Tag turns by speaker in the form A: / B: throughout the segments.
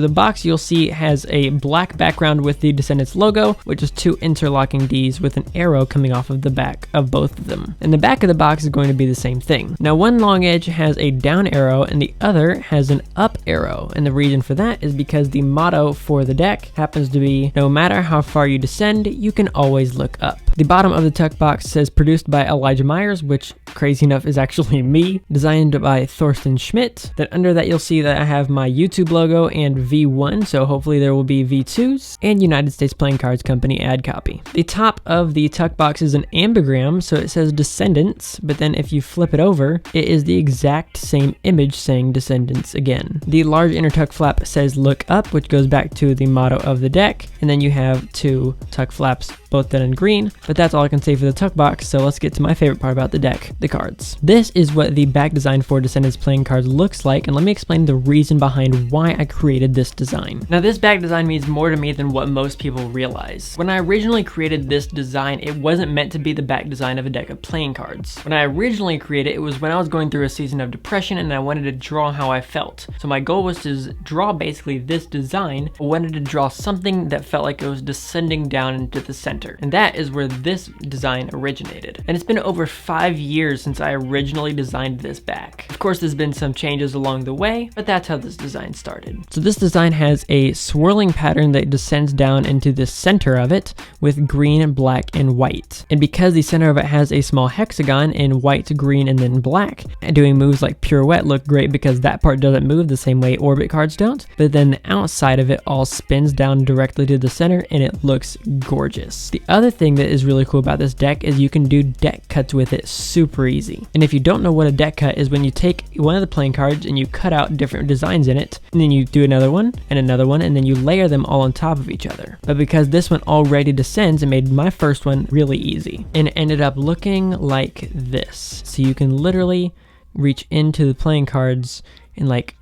A: The box you'll see has a black background with the Descendents logo, which is 2 interlocking Ds with an arrow coming off of the back of both of them. And the back of the box is going to be the same thing. Now one long edge has a down arrow and the other has an up arrow. And the reason for that is because the motto for the deck happens to be, no matter how far you descend, you can always look up. The bottom of the tuck box says produced by Elijah Myers, which crazy enough is actually me, designed by Thorsten Schmidt. Then under that you'll see that I have my YouTube logo and V1, so hopefully there will be V2s, and United States Playing Cards Company ad copy. The top of the tuck box is an ambigram, so it says Descendents, but then if you flip it over, it is the exact same image saying Descendents again. The large inner tuck flap says look up, which goes back to the motto of the deck, and then you have 2 tuck flaps, both done in green, but that's all I can say for the tuck box, so let's get to my favorite part about the deck, the cards. This is what the back design for Descendents Playing Cards looks like, and let me explain the reason behind why I created this design. Now this back design means more to me than what most people realize. When I originally created this design, it wasn't meant to be the back design of a deck of playing cards. When I originally created it, it was when I was going through a season of depression and I wanted to draw how I felt. So my goal was to draw basically this design. I wanted to draw something that felt like it was descending down into the center. And that is where this design originated. And it's been over 5 years since I originally designed this back. Of course, there's been some changes along the way, but that's how this design started. So this design has a swirling pattern that descends down into the center of it with green, black, and white. And because the center of it has a small hexagon in white, green, and then black, doing moves like pirouette look great because that part doesn't move the same way orbit cards don't, but then the outside of it all spins down directly to the center and it looks gorgeous. The other thing that is really cool about this deck is you can do deck cuts with it super easy. And if you don't know what a deck cut is, when you take one of the playing cards and you cut out different designs in it, and then you do another one, and then you layer them all on top of each other. But because this one already descends, it made my first one really easy. And it ended up looking like this. So you can literally reach into the playing cards and like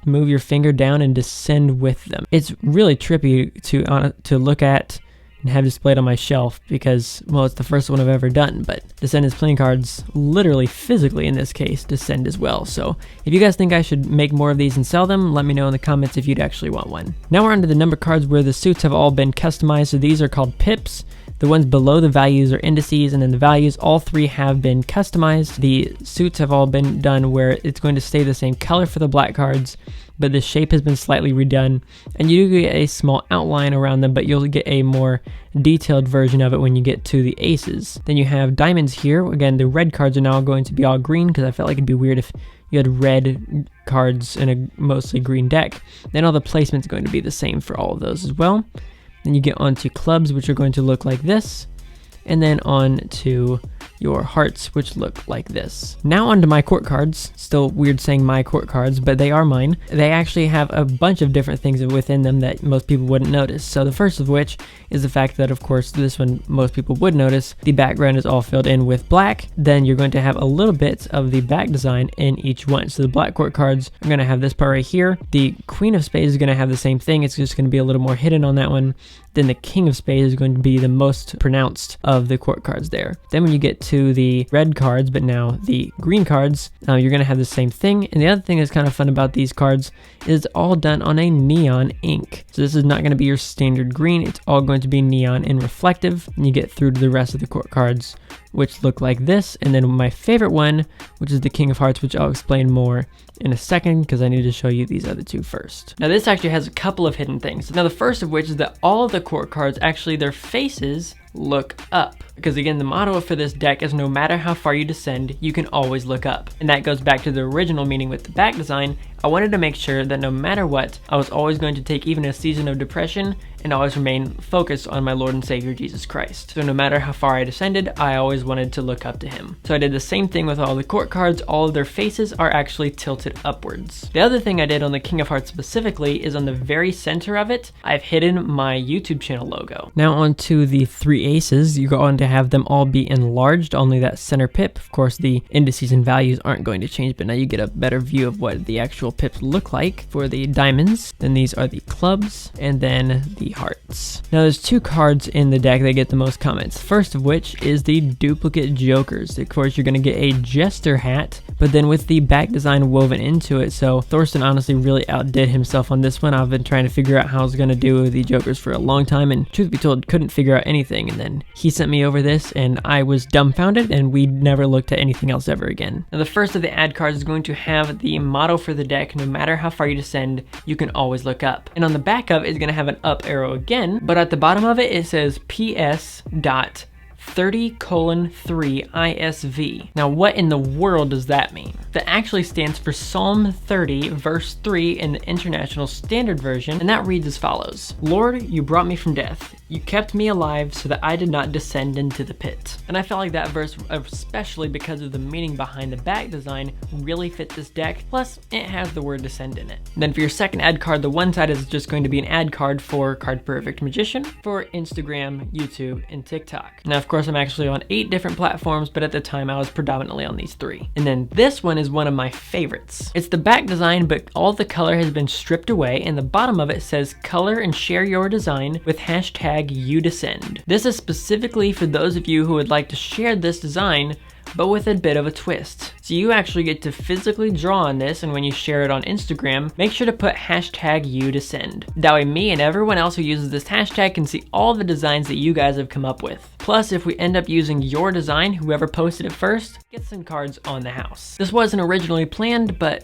A: move your finger down and descend with them. It's really trippy to look at and have displayed on my shelf because, well, it's the first one I've ever done, but Descendants playing cards literally, physically in this case, descend as well. So if you guys think I should make more of these and sell them, let me know in the comments if you'd actually want one. Now we're on to the number cards where the suits have all been customized. So these are called pips. The ones below the values are indices, and then the values, all 3 have been customized. The suits have all been done where it's going to stay the same color for the black cards, but the shape has been slightly redone, and you do get a small outline around them, but you'll get a more detailed version of it when you get to the aces. Then you have diamonds here. Again, the red cards are now going to be all green because I felt like it'd be weird if you had red cards in a mostly green deck. Then all the placements are going to be the same for all of those as well. Then you get onto clubs, which are going to look like this, and then on to your hearts, which look like this. Now onto my court cards. Still weird saying my court cards, but they are mine. They actually have a bunch of different things within them that most people wouldn't notice. So the first of which is the fact that, of course, this one most people would notice. The background is all filled in with black. Then you're going to have a little bit of the back design in each one. So the black court cards are going to have this part right here. The Queen of Spades is going to have the same thing. It's just going to be a little more hidden on that one. Then the King of Spades is going to be the most pronounced of the court cards there. Then when you get to the red cards, but now the green cards, you're going to have the same thing. And the other thing that's kind of fun about these cards is it's all done on a neon ink. So this is not going to be your standard green. It's all going to be neon and reflective. And you get through to the rest of the court cards, which look like this. And then my favorite one, which is the King of Hearts, which I'll explain more in a second because I need to show you these other 2 first. Now this actually has a couple of hidden things. Now the first of which is that all of the court cards, actually their faces look up. Because again, the motto for this deck is no matter how far you descend, you can always look up. And that goes back to the original meaning with the back design. I wanted to make sure that no matter what, I was always going to take even a season of depression and always remain focused on my Lord and Savior Jesus Christ. So no matter how far I descended, I always wanted to look up to him. So I did the same thing with all the court cards. All of their faces are actually tilted upwards. The other thing I did on the King of Hearts specifically is on the very center of it, I've hidden my YouTube channel logo. Now onto the 3 aces, you're going to have them all be enlarged, only that center pip. Of course, the indices and values aren't going to change, but now you get a better view of what the actual pips look like for the diamonds. Then these are the clubs, and then the hearts. Now there's two cards in the deck that get the most comments. First of which is the duplicate jokers. Of course, you're going to get a jester hat, but then with the back design woven into it. So Thorsten honestly really outdid himself on this one. I've been trying to figure out how I was going to do the jokers for a long time, and truth be told, couldn't figure out anything. And then he sent me over this, and I was dumbfounded, and we never looked at anything else ever again. Now the first of the ad cards is going to have the motto for the deck: no matter how far you descend, you can always look up. And on the back of it is going to have an up arrow again, but at the bottom of it, it says PS.30:3 ISV. Now what in the world does that mean? That actually stands for Psalm 30 verse 3 in the International Standard Version, and that reads as follows: Lord, you brought me from death. You kept me alive so that I did not descend into the pit. And I felt like that verse, especially because of the meaning behind the back design, really fit this deck. Plus, it has the word descend in it. Then for your second ad card, the one side is just going to be an ad card for Card Perfect Magician for Instagram, YouTube, and TikTok. Now, of course, I'm actually on 8 different platforms, but at the time I was predominantly on these 3. And then this one is one of my favorites. It's the back design, but all the color has been stripped away, and the bottom of it says color and share your design with hashtag you descend. This is specifically for those of you who would like to share this design, but with a bit of a twist. So you actually get to physically draw on this, and when you share it on Instagram, make sure to put hashtag you descend. That way me and everyone else who uses this hashtag can see all the designs that you guys have come up with. Plus, if we end up using your design, whoever posted it first gets some cards on the house. This wasn't originally planned, but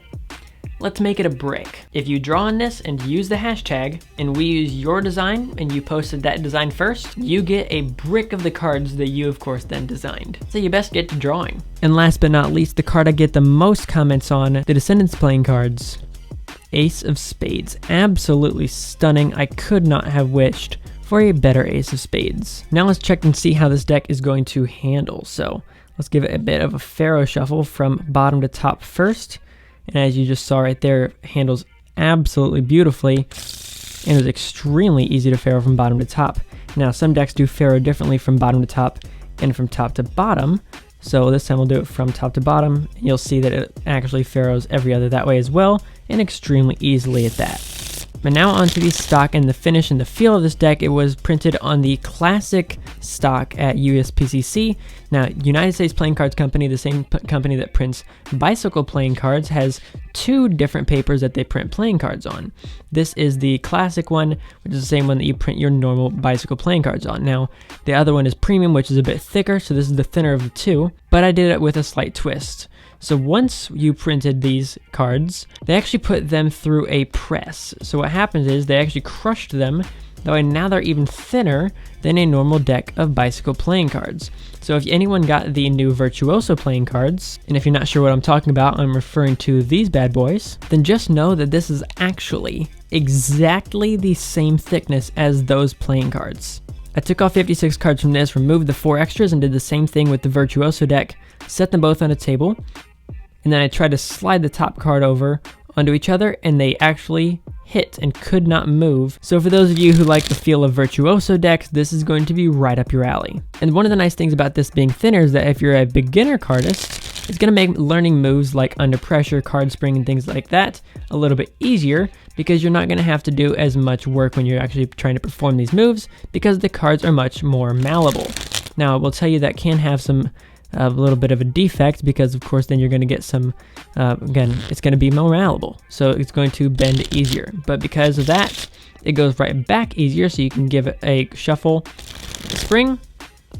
A: let's make it a break. If you draw on this and use the hashtag, and we use your design, and you posted that design first, you get a brick of the cards that you, of course, then designed. So you best get to drawing. And last but not least, the card I get the most comments on, the Descendents playing cards, Ace of Spades. Absolutely stunning. I could not have wished for a better Ace of Spades. Now let's check and see how this deck is going to handle. So let's give it a bit of a Faro shuffle from bottom to top first. And as you just saw right there, it handles absolutely beautifully, and it was extremely easy to Faro from bottom to top. Now, some decks do Faro differently from bottom to top and from top to bottom, so this time we'll do it from top to bottom, and you'll see that it actually Faros every other that way as well, and extremely easily at that. But now onto the stock and the finish and the feel of this deck. It was printed on the classic stock at USPCC. Now, United States Playing Cards Company, the same company that prints bicycle playing cards, has 2 different papers that they print playing cards on. This is the classic one, which is the same one that you print your normal bicycle playing cards on. Now, the other one is premium, which is a bit thicker, so this is the thinner of the 2, but I did it with a slight twist. So once you printed these cards, they actually put them through a press. So what happens is they actually crushed them, that way now they're even thinner than a normal deck of bicycle playing cards. So if anyone got the new Virtuoso playing cards, and if you're not sure what I'm talking about, I'm referring to these bad boys, then just know that this is actually exactly the same thickness as those playing cards. I took off 56 cards from this, removed the 4 extras, and did the same thing with the Virtuoso deck, set them both on a table, and then I tried to slide the top card over onto each other, and they actually hit and could not move. So for those of you who like the feel of Virtuoso decks, this is going to be right up your alley. And one of the nice things about this being thinner is that if you're a beginner cardist, it's going to make learning moves like Under Pressure, Card Spring, and things like that a little bit easier, because you're not going to have to do as much work when you're actually trying to perform these moves, because the cards are much more malleable. Now, I will tell you that can have a little bit of a defect, because of course then you're going to get some, again, it's going to be more malleable, so it's going to bend easier. But because of that, it goes right back easier, so you can give it a shuffle, spring,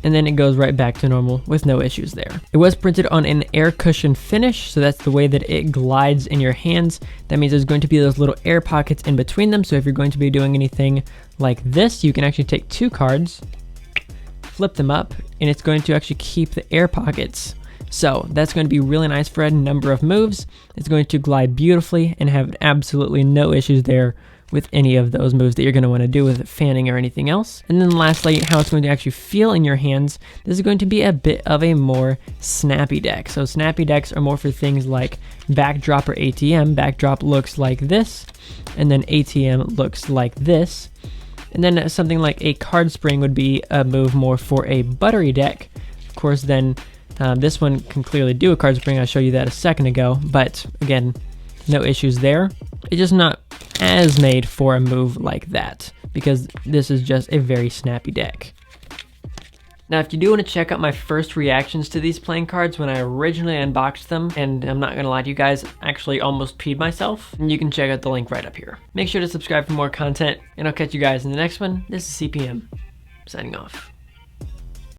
A: and then it goes right back to normal with no issues there. It was printed on an air cushion finish, so that's the way that it glides in your hands. That means there's going to be those little air pockets in between them, so if you're going to be doing anything like this, you can actually take 2 cards, flip them up, and it's going to actually keep the air pockets. So that's going to be really nice for a number of moves. It's going to glide beautifully and have absolutely no issues there with any of those moves that you're going to want to do with fanning or anything else. And then lastly, how it's going to actually feel in your hands. This is going to be a bit of a more snappy deck. So snappy decks are more for things like backdrop or ATM. Backdrop looks like this, and then ATM looks like this. And then something like a card spring would be a move more for a buttery deck. Of course, then this one can clearly do a card spring. I showed you that a second ago, but again, no issues there. It's just not as made for a move like that, because this is just a very snappy deck. Now, if you do want to check out my first reactions to these playing cards when I originally unboxed them, and I'm not going to lie to you guys, I actually almost peed myself, and you can check out the link right up here. Make sure to subscribe for more content, and I'll catch you guys in the next one. This is CPM, signing off.